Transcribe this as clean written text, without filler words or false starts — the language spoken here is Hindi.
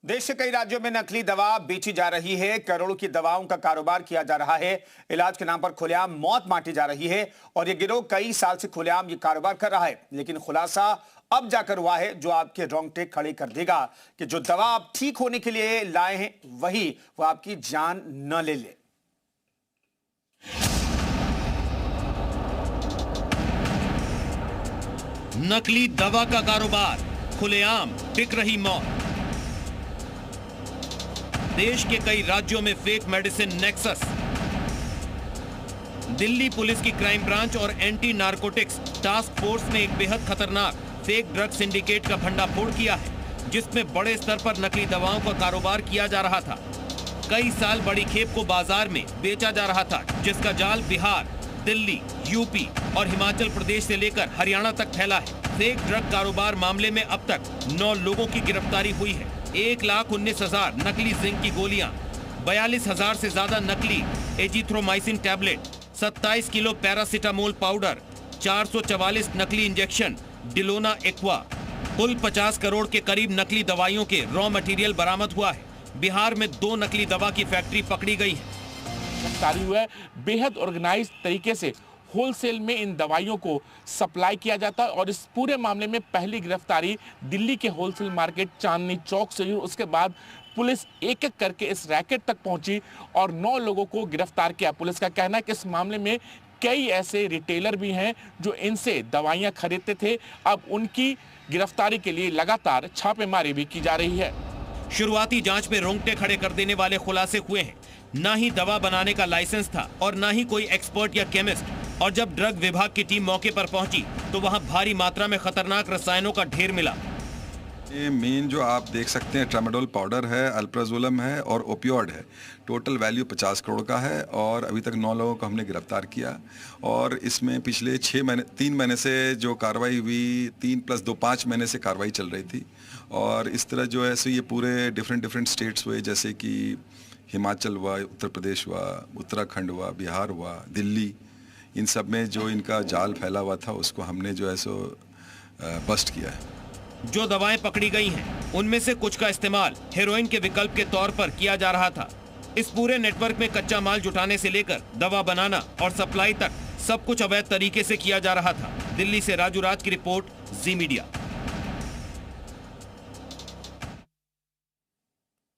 देश के कई राज्यों में नकली दवा बेची जा रही है। करोड़ों की दवाओं का कारोबार किया जा रहा है। इलाज के नाम पर खुलेआम मौत बांटी जा रही है और ये गिरोह कई साल से खुलेआम ये कारोबार कर रहा है। लेकिन खुलासा अब जाकर हुआ है जो आपके रोंगटे खड़े कर देगा कि जो दवा आप ठीक होने के लिए लाए हैं वही वो आपकी जान न ले ले। नकली दवा का कारोबार, खुलेआम बिक रही मौत। देश के कई राज्यों में fake medicine nexus. Delhi police की क्राइम ब्रांच और एंटी नारकोटिक्स टास्क फोर्स ने एक बेहद खतरनाक फेक ड्रग सिंडिकेट का भंडाफोड़ किया है, जिसमें बड़े स्तर पर नकली दवाओं का कारोबार किया जा रहा था। कई साल बड़ी खेप को बाजार में बेचा जा रहा था, जिसका जाल बिहार, दिल्ली, यूपी और हिमाचल प्रदेश से लेकर हरियाणा तक फैला है। फेक ड्रग कारोबार मामले में अब तक 9 लोगों की गिरफ्तारी हुई है। 1,19,000 नकली जिंक की गोलियां, 42,000 से ज्यादा नकली azithromycin tablet, 27 kilo paracetamol powder, 444 नकली इंजेक्शन डिलोना एक्वा, कुल 50 करोड़ के करीब नकली दवाइयों के रॉ मटेरियल बरामद हुआ है। बिहार में 2 नकली दवा की फैक्ट्री पकड़ी गई है। गिरफ्तारी हुआ है। बेहद ऑर्गेनाइज तरीके से होलसेल में इन दवाइयों को सप्लाई किया जाता है और इस पूरे मामले में पहली गिरफ्तारी दिल्ली के होलसेल मार्केट चांदनी चौक से हुई। उसके बाद पुलिस एक एक करके इस रैकेट तक पहुंची और 9 लोगों को गिरफ्तार किया। पुलिस का कहना है कि इस मामले में कई ऐसे रिटेलर भी हैं जो इनसे दवाइयां खरीदते थे। अब उनकी गिरफ्तारी के लिए लगातार छापेमारी भी की जा रही है। शुरुआती जांच में रोंगटे खड़े कर देने वाले खुलासे हुए हैं। ना ही दवा बनाने का लाइसेंस था और ना ही कोई एक्सपर्ट या केमिस्ट। और जब ड्रग विभाग की टीम मौके पर पहुंची तो वहां भारी मात्रा में खतरनाक रसायनों का ढेर मिला। ये मेन जो आप देख सकते हैं ट्रामाडोल पाउडर है, अल्प्राजोलम है और ओपियोइड है। टोटल वैल्यू 50 करोड़ का है और अभी तक 9 लोगों को हमने गिरफ्तार किया। और इसमें पिछले 3 महीने से जो कार्रवाई हुई, 3 + 2 5 महीने से कार्रवाई चल रही थी। और इस तरह जो है सो ये पूरे डिफरेंट स्टेट्स हुए, जैसे कि हिमाचल हुआ, उत्तर प्रदेश हुआ, उत्तराखंड हुआ, बिहार हुआ, दिल्ली। इन सब में जो इनका जाल फैला हुआ था उसको हमने जो है सो बस्ट किया है। जो दवाएं पकड़ी गई हैं, उनमें से कुछ का इस्तेमाल हेरोइन के विकल्प के तौर पर किया जा रहा था। इस पूरे नेटवर्क में कच्चा माल जुटाने से लेकर दवा बनाना और सप्लाई तक सब कुछ अवैध तरीके से किया जा रहा था। दिल्ली से राजू राज की रिपोर्ट, जी मीडिया।